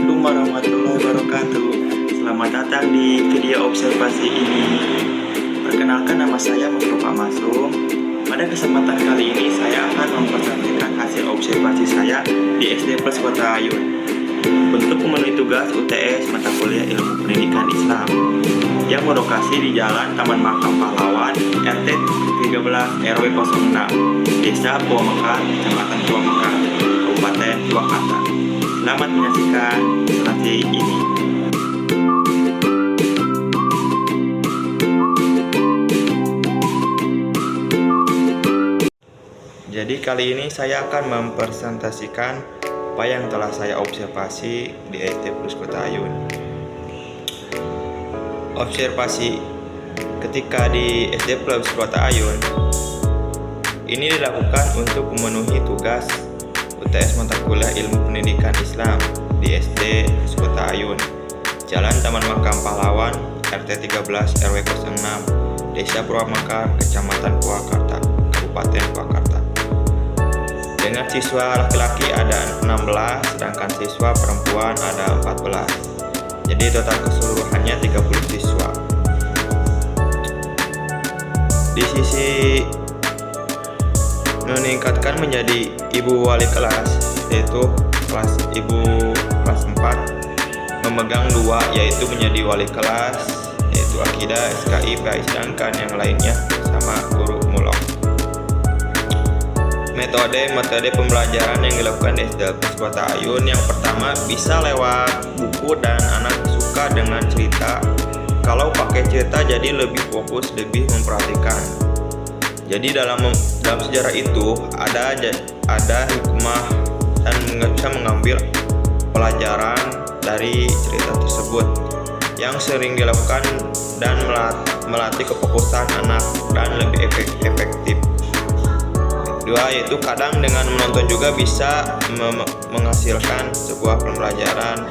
Assalamualaikum warahmatullahi wabarakatuh. Selamat datang di video observasi ini. Perkenalkan, nama saya Mustafa Masum. Pada kesempatan kali ini saya akan mempresentasikan hasil observasi saya di SD Plus Kota Ayun untuk memenuhi tugas UTS mata kuliah Ilmu Pendidikan Islam yang berlokasi di Jalan Taman Makam Pahlawan, RT 13 RW 06, Desa Purwamekar, Kecamatan Purwamekar, Kabupaten Purwakarta. Selamat menyaksikan presentasi ini. Jadi kali ini saya akan mempresentasikan apa yang telah saya observasi di SD Plus Kota Ayun. Observasi ketika di SD Plus Kota Ayun ini dilakukan untuk memenuhi tugas UTS mata kuliah Ilmu Pendidikan Islam di SD Kota Ayun, Jalan Taman Makam Pahlawan, RT 13 RW 06, Desa Purwamekar, Kecamatan Purwakarta, Kabupaten Purwakarta. Dengan siswa laki-laki ada 16, sedangkan siswa perempuan ada 14. Jadi total keseluruhannya 30 siswa. Di sisi meningkatkan menjadi ibu wali kelas, yaitu ibu kelas 4 memegang 2, yaitu menjadi wali kelas, yaitu akidah, SKI, PAI, sedangkan yang lainnya sama guru mulok. Metode pembelajaran yang dilakukan di SD Plus Kota Ayun, yang pertama bisa lewat buku dan anak suka dengan cerita. Kalau pakai cerita jadi lebih fokus, lebih memperhatikan. Jadi dalam sejarah itu ada hikmah dan bisa mengambil pelajaran dari cerita tersebut yang sering dilakukan dan melatih kefokusan anak dan lebih efektif. Kedua, yaitu kadang dengan menonton juga bisa menghasilkan sebuah pembelajaran.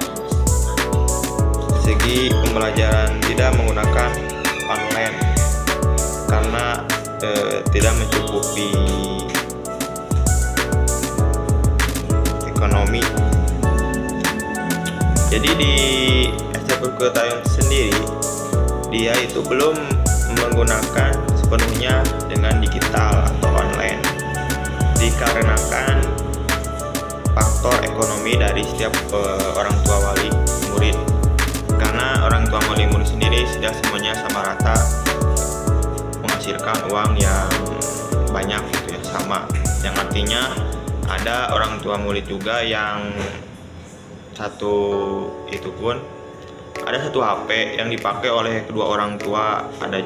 Segi pembelajaran tidak menggunakan online karena tidak mencukupi ekonomi. Jadi di SD Plus Kota Ayun sendiri, dia itu belum menggunakan sepenuhnya dengan digital atau online, dikarenakan faktor ekonomi dari setiap orang tua wali murid. Karena orang tua wali murid sendiri sudah semuanya sama rata menghasilkan uang yang banyak gitu ya, sama. Yang artinya ada orang tua murid juga yang ada satu HP yang dipakai oleh kedua orang tua. Ada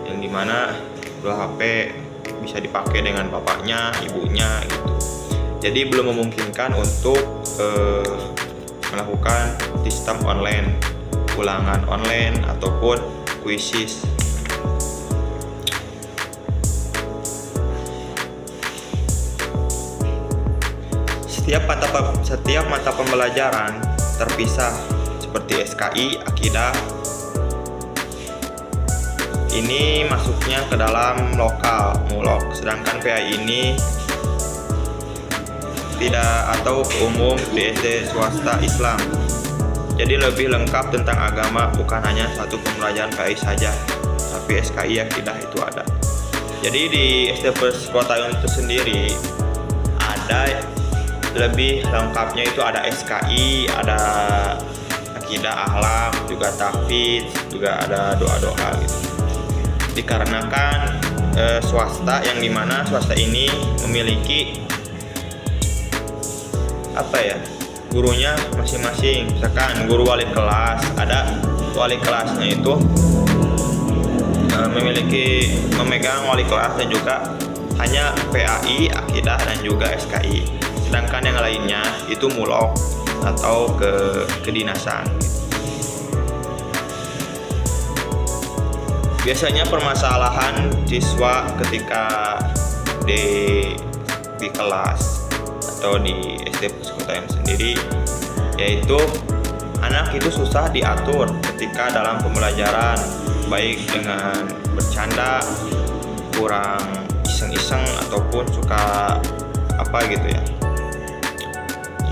yang dimana dua HP bisa dipakai dengan bapaknya, ibunya gitu. Jadi belum memungkinkan untuk melakukan sistem online, ulangan online ataupun kuisis. Setiap mata pembelajaran terpisah seperti SKI, akidah. Ini masuknya ke dalam lokal mulok, sedangkan PAI ini tidak atau umum di SD swasta Islam. Jadi lebih lengkap tentang agama, bukan hanya satu pembelajaran PAI saja, tapi SKI, akidah itu ada. Jadi di SD Plus Kota Ayun itu sendiri ada lebih lengkapnya, itu ada SKI, ada akidah, akhlak, juga tahfidz, juga ada doa-doa gitu. Dikarenakan swasta, yang dimana swasta ini memiliki gurunya masing-masing. Misalkan guru wali kelas, ada wali kelasnya itu memegang wali kelas dan juga hanya PAI, akidah, dan juga SKI. Sedangkan yang lainnya itu mulok atau kedinasan. Biasanya permasalahan siswa ketika di kelas atau di SD Plus Kota Ayun sendiri, yaitu anak itu susah diatur ketika dalam pembelajaran, baik dengan bercanda, kurang iseng-iseng, ataupun suka apa gitu ya.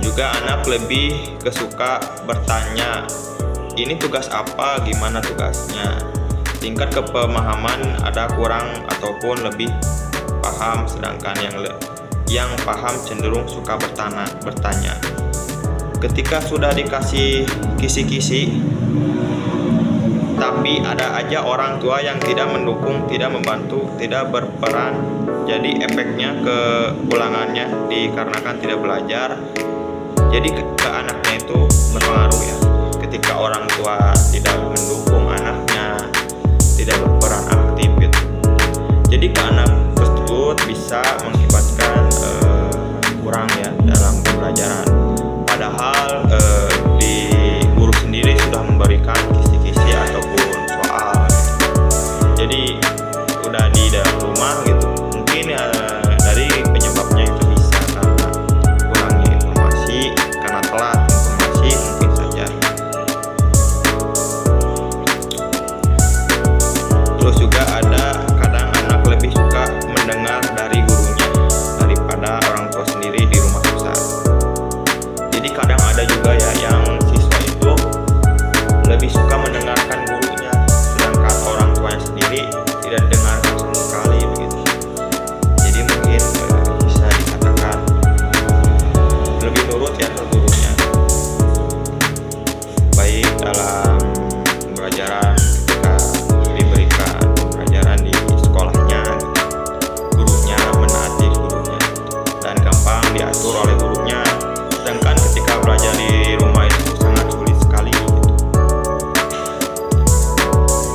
juga anak lebih kesuka bertanya, ini tugas apa, gimana tugasnya. Tingkat kepemahaman ada kurang ataupun lebih paham, sedangkan yang paham cenderung suka bertanya. Ketika sudah dikasih kisi-kisi, tapi ada aja orang tua yang tidak mendukung, tidak membantu, tidak berperan. Jadi efeknya ke ulangannya dikarenakan tidak belajar. Jadi ke anaknya itu berpengaruh ya. Ketika orang tua tidak mendukung anaknya, tidak berperan aktif gitu. Jadi ke anak tersebut bisa mengakibatkan kurang ya dalam pembelajaran. Padahal di guru sendiri sudah memberikan kisi-kisi ataupun soal. Jadi udah di dalam rumah gitu. Mungkin dari penyebabnya itu bisa karena kurangnya informasi, karena telat informasi mungkin saja. Terus juga ada kadang anak lebih suka mendengar dari gurunya daripada orang tua sendiri di rumah pusat. Jadi kadang ada juga ya yang siswa itu lebih suka mendengarkan gurunya, sedangkan orang tuanya sendiri tidak dengarkan sama sekali begitu. Jadi mungkin bisa dikatakan lebih nurut ya ke gurunya, baik dalam pembelajaran ketika diberikan pembelajaran di sekolahnya, gurunya menaati gurunya dan gampang diatur oleh gurunya. Sedangkan ketika belajar di rumah itu sangat sulit sekali gitu.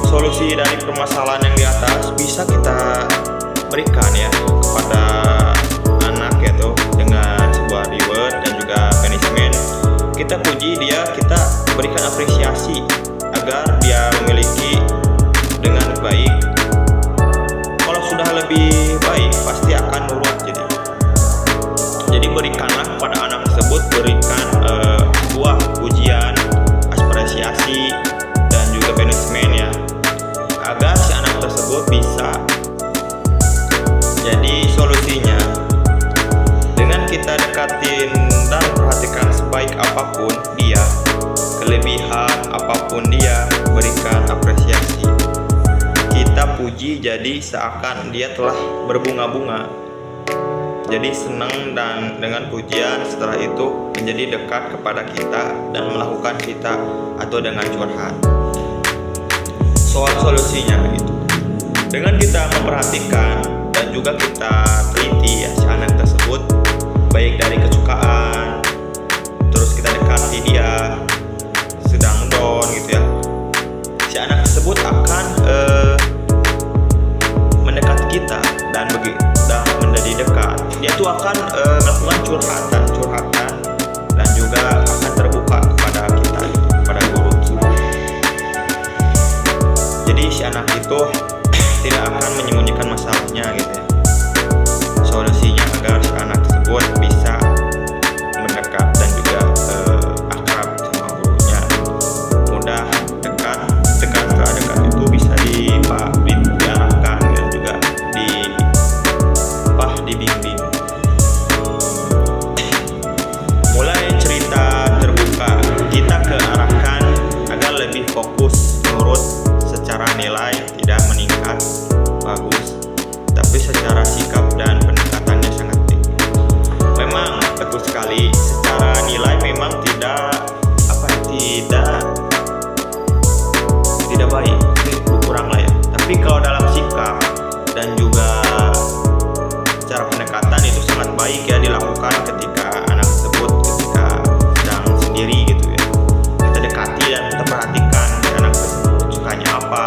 Solusi dari permasalahan yang di atas bisa kita berikan ya kepada anak yaitu dengan sebuah reward dan juga punishment. Kita puji dia, kita berikan apresiasi agar dia memiliki dengan baik. Kalau sudah lebih baik pasti akan nurut. Jadi berikanlah kepada anak tersebut, berikan sebuah pujian, apresiasi dan juga punishment ya, agar si anak tersebut bisa. Jadi solusinya dengan kita dekatin dan perhatikan sebaik apapun dia, kelebihan apapun dia, berikan apresiasi. Kita puji jadi seakan dia telah berbunga-bunga. Jadi senang dan dengan pujian setelah itu menjadi dekat kepada kita dan melakukan kita atau dengan curhat. Soal solusinya begitu. Dengan kita memperhatikan dan juga kita teliti ya si anak tersebut, baik dari kesukaan, terus kita dekati dia sedang down gitu ya. Si anak tersebut akan mendekati kita dan menjadi dekat. Dia tuh akan melakukan curhatan dan juga akan terbuka kepada kita, kepada guru tersebut. Jadi si anak itu tidak akan menyembunyikan masalahnya gitu ya. Solusinya agar si anak tersebut bisa mendekat dan juga akrab sama gurunya, mudah dekat. Setelah dekat itu bisa diarahkan dan juga dibimbing. Mulai cerita terbuka, kita kearahkan agar lebih fokus, nurut secara nilai tidak meningkat bagus, tapi secara sikap dan pendekatannya sangat tinggi. Memang betul sekali, secara nilai memang tidak baik, kurang lah ya. Tapi kalau dalam sikap dan juga cara pendekatan itu sangat baik ya dilakukan ketika anak tersebut ketika sedang sendiri gitu ya. Kita dekati dan kita perhatikan anak tersebut sukanya apa,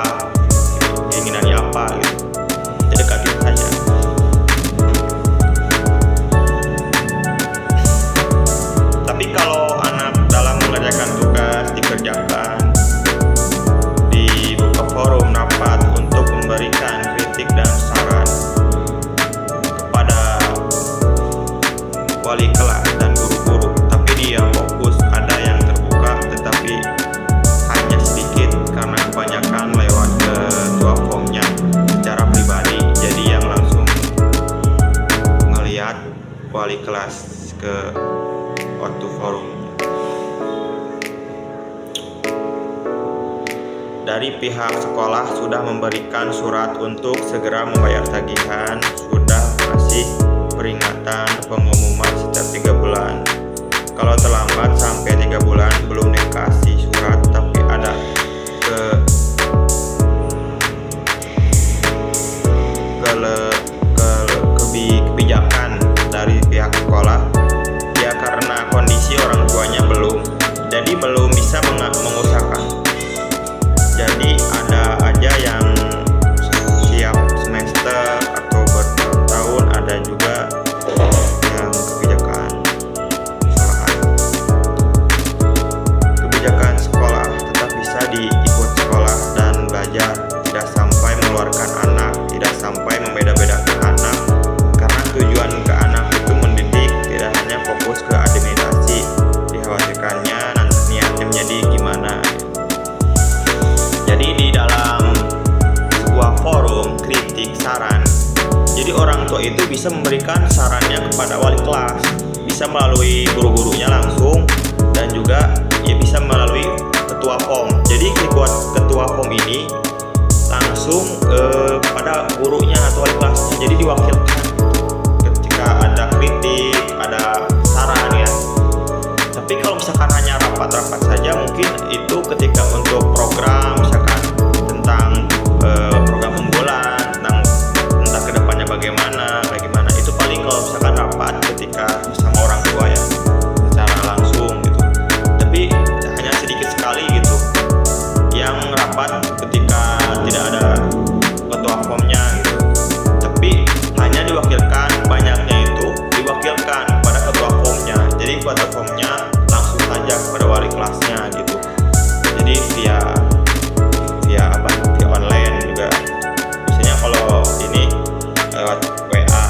dari pihak sekolah sudah memberikan surat untuk segera membayar tagihan, sudah kasih peringatan pengumuman setiap 3 bulan. Kalau terlambat sampai 3 bulan belum dikasih surat tapi ada kebijakan dari pihak sekolah, ya karena kondisi orang tuanya belum bisa mengusahakan. Jadi ada aja yang siap semester atau bertahun-tahun, ada juga yang kebijakan sekolah tetap bisa diikut sekolah dan belajar, tidak sampai mengeluarkan anak, tidak sampai membeda-bedakan anak, karena tujuan ke anak itu mendidik, tidak hanya fokus ke administrasi. Dikhawatirkannya nanti niatnya menjadi gimana. Jadi di dalam sebuah forum kritik saran, jadi orang tua itu bisa memberikan sarannya kepada wali kelas, bisa melalui guru-gurunya langsung, dan juga ya bisa melalui ketua POM. Jadi ketua POM ini langsung pada gurunya atau wali kelasnya, jadi diwakilkan ketika ada kritik, ada saran ya. Tapi kalau misalkan hanya rapat-rapat saja, mungkin itu ketika untuk program misalkan tentang program unggulan, tentang kedepannya bagaimana, itu paling kalau misalkan rapat ketika bersama orang tua ya, secara langsung gitu. Tapi hanya sedikit sekali gitu yang rapat ketika tidak ada ketua POM-nya gitu. Tapi hanya diwakilkan, banyaknya itu diwakilkan pada ketua POM-nya. Jadi ketua POM-nya langsung saja kepada wali kelasnya gitu. Jadi via online juga. Biasanya kalau ini lewat WA.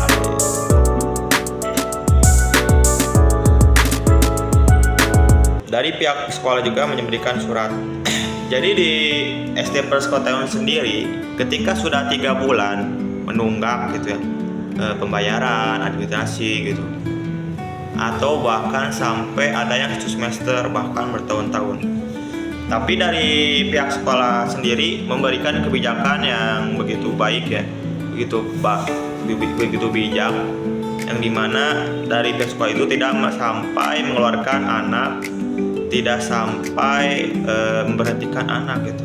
Dari pihak sekolah juga memberikan surat. Jadi di SD Persekotayun sendiri, ketika sudah 3 bulan menunggak gitu ya, pembayaran administrasi gitu, atau bahkan sampai ada yang 1 semester bahkan bertahun-tahun. Tapi dari pihak sekolah sendiri memberikan kebijakan yang begitu baik ya, begitu bijak, yang dimana dari pihak sekolah itu tidak sampai mengeluarkan anak, tidak sampai memberhentikan anak gitu.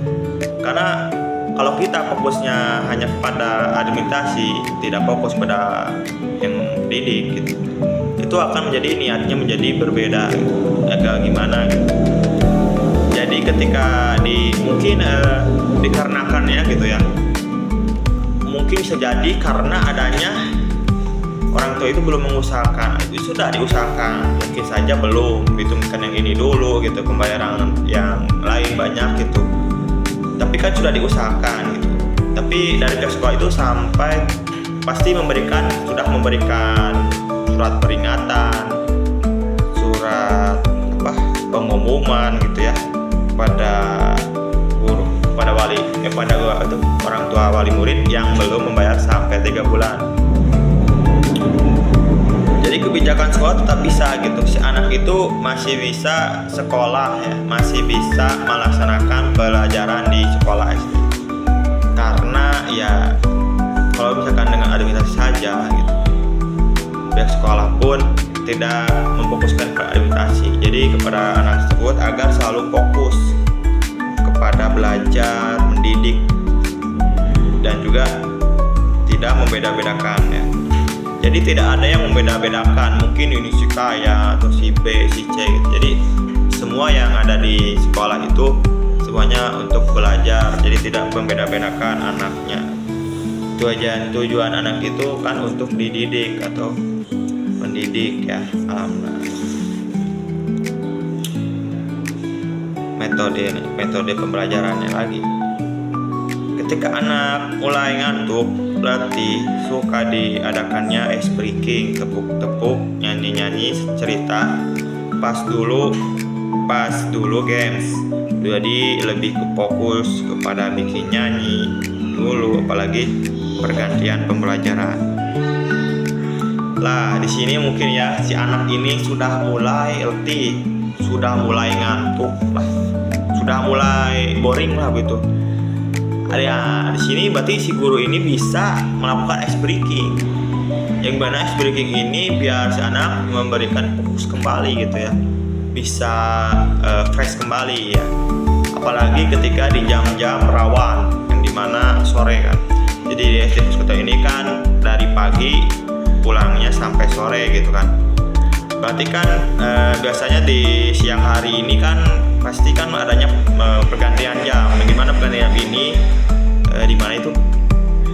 Karena kalau kita fokusnya hanya kepada administrasi, tidak fokus pada yang mendidik gitu, itu akan menjadi niatnya menjadi berbeda gitu. Agak gimana gitu. Jadi ketika mungkin dikarenakan ya gitu ya, mungkin bisa jadi karena adanya orang tua itu belum mengusahakan, itu sudah diusahakan, mungkin saja belum hitungkan yang ini dulu gitu, pembayaran yang lain banyak gitu, tapi kan sudah diusahakan gitu. Tapi dari pihak sekolah itu sampai pasti sudah memberikan surat peringatan, surat pengumuman gitu ya pada guru, pada wali, pada orang tua wali murid yang belum membayar sampai 3 bulan. Jadi kebijakan sekolah tetap bisa gitu, si anak itu masih bisa sekolah ya, masih bisa melaksanakan pelajaran di sekolah SD. Karena ya kalau misalkan dengan administrasi saja gitu, pihak sekolah pun tidak memfokuskan pada administrasi. Jadi kepada anak tersebut agar selalu fokus kepada belajar, mendidik, dan juga tidak membeda-bedakan ya. Jadi tidak ada yang membeda-bedakan, mungkin ini si kaya atau si B, si C gitu. Jadi semua yang ada di sekolah itu semuanya untuk belajar, jadi tidak membeda-bedakan anaknya. Tujuan anak itu kan untuk dididik atau mendidik ya. Alhamdulillah. Metode pembelajarannya lagi. Ketika anak mulai ngantuk, berarti suka diadakannya ice breaking, tepuk-tepuk, nyanyi-nyanyi, cerita, pas dulu games. Jadi lebih fokus kepada bikin nyanyi dulu, apalagi pergantian pembelajaran. Lah di sini mungkin ya si anak ini sudah mulai letih, sudah mulai ngantuk lah, udah mulai boring lah gitu. Ada di sini berarti si guru ini bisa melakukan ice breaking. Yang mana ice breaking ini biar si anak memberikan fokus kembali gitu ya, bisa fresh kembali ya. Apalagi ketika di jam-jam rawan yang dimana sore kan. Jadi di SD Puskota ini kan dari pagi pulangnya sampai sore gitu kan. Berarti kan biasanya di siang hari ini kan pasti kan adanya pergantian jam. Bagaimana pergantian ini dimana itu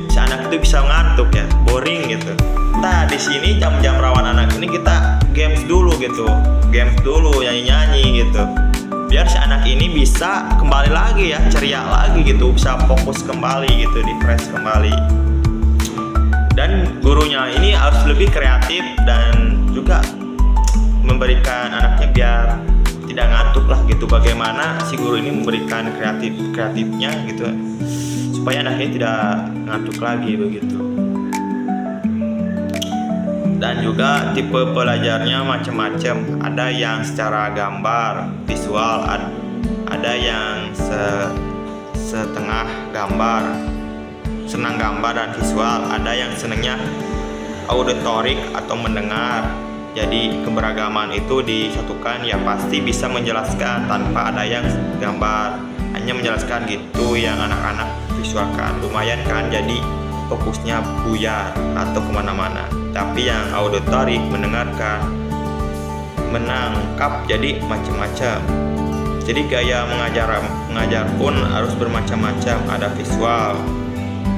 si anak itu bisa ngantuk ya, boring gitu. Nah di sini jam-jam rawan anak ini kita games dulu gitu, games dulu, nyanyi-nyanyi gitu. Biar si anak ini bisa kembali lagi ya, ceria lagi gitu, bisa fokus kembali gitu, di fresh kembali. Dan gurunya ini harus lebih kreatif dan juga memberikan anaknya biar tidak ngantuk lah gitu. Bagaimana si guru ini memberikan kreatifnya gitu supaya anaknya tidak ngantuk lagi begitu. Dan juga tipe pelajarnya macam-macam. Ada yang secara gambar, visual, ada yang setengah gambar, senang gambar dan visual, ada yang senangnya auditorik atau mendengar. Jadi keberagaman itu disatukan ya, pasti bisa menjelaskan tanpa ada yang gambar, hanya menjelaskan gitu yang anak-anak visualkan. Lumayan kan, jadi fokusnya buyar atau kemana-mana. Tapi yang auditorik mendengarkan, menangkap, jadi macam-macam. Jadi gaya mengajar pun harus bermacam-macam. Ada visual,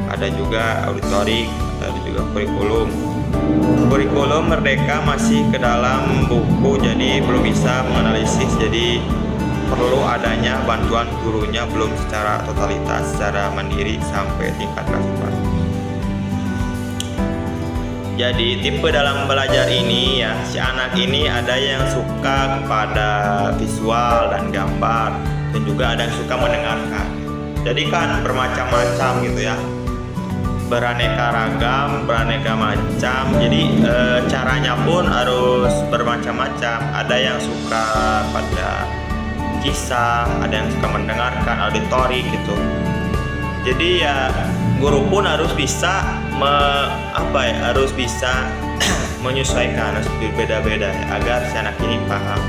ada juga auditorik, ada juga kurikulum. Kurikulum Merdeka masih ke dalam buku, jadi belum bisa menganalisis. Jadi perlu adanya bantuan gurunya, belum secara totalitas, secara mandiri sampai tingkat kelas 4. Jadi tipe dalam belajar ini ya, si anak ini ada yang suka kepada visual dan gambar, dan juga ada yang suka mendengarkan. Jadi kan bermacam-macam gitu ya, beraneka ragam, beraneka macam. Jadi caranya pun harus bermacam-macam. Ada yang suka pada kisah, ada yang suka mendengarkan, auditorik gitu. Jadi ya guru pun harus bisa harus bisa menyesuaikan, harus berbeda-beda ya, agar si anak ini paham.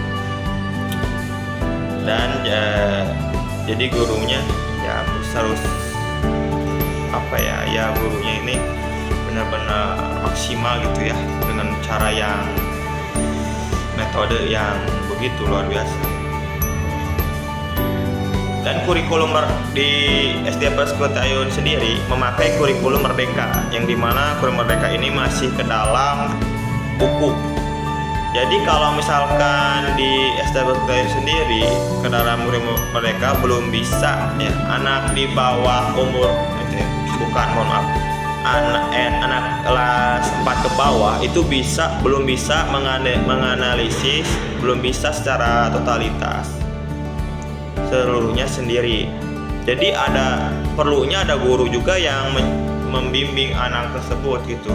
Dan jadi gurunya ya harus gurunya ini benar-benar maksimal gitu ya, dengan cara yang metode yang begitu luar biasa. Dan kurikulum di SD Puskota Ayun sendiri memakai kurikulum Merdeka, yang dimana kurikulum Merdeka ini masih ke dalam buku. Jadi kalau misalkan di SD Puskota Ayun sendiri ke dalam kurikulum Merdeka belum bisa ya, anak di bawah umur anak kelas 4 ke bawah itu belum bisa menganalisis, belum bisa secara totalitas seluruhnya sendiri. Jadi perlunya ada guru juga yang membimbing anak tersebut gitu,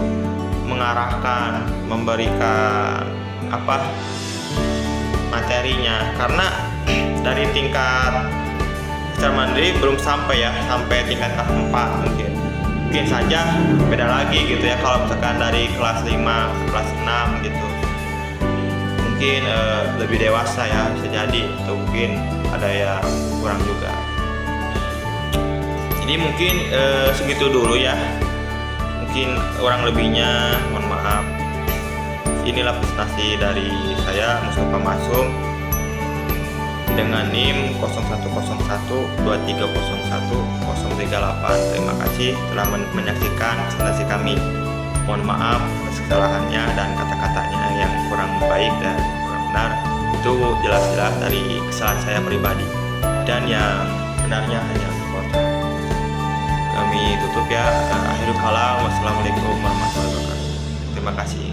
mengarahkan, memberikan materinya, karena dari tingkat secara mandiri belum sampai tingkat kelas 4 mungkin saja beda lagi gitu ya. Kalau misalkan dari kelas 5 kelas 6 gitu mungkin lebih dewasa ya, bisa jadi, atau mungkin ada yang kurang juga. Jadi mungkin segitu dulu ya, mungkin kurang lebihnya mohon maaf. Inilah presentasi dari saya, Mustafa Masum, dengan NIM 01012301-038. Terima kasih telah menyaksikan presentasi kami. Mohon maaf atas kesalahannya dan kata-katanya yang kurang baik dan kurang benar. Itu jelas-jelas dari kesalahan saya pribadi, dan yang benarnya hanya supporter. Kami tutup ya. Akhirul kalam. Wassalamualaikum warahmatullahi wabarakatuh. Terima kasih.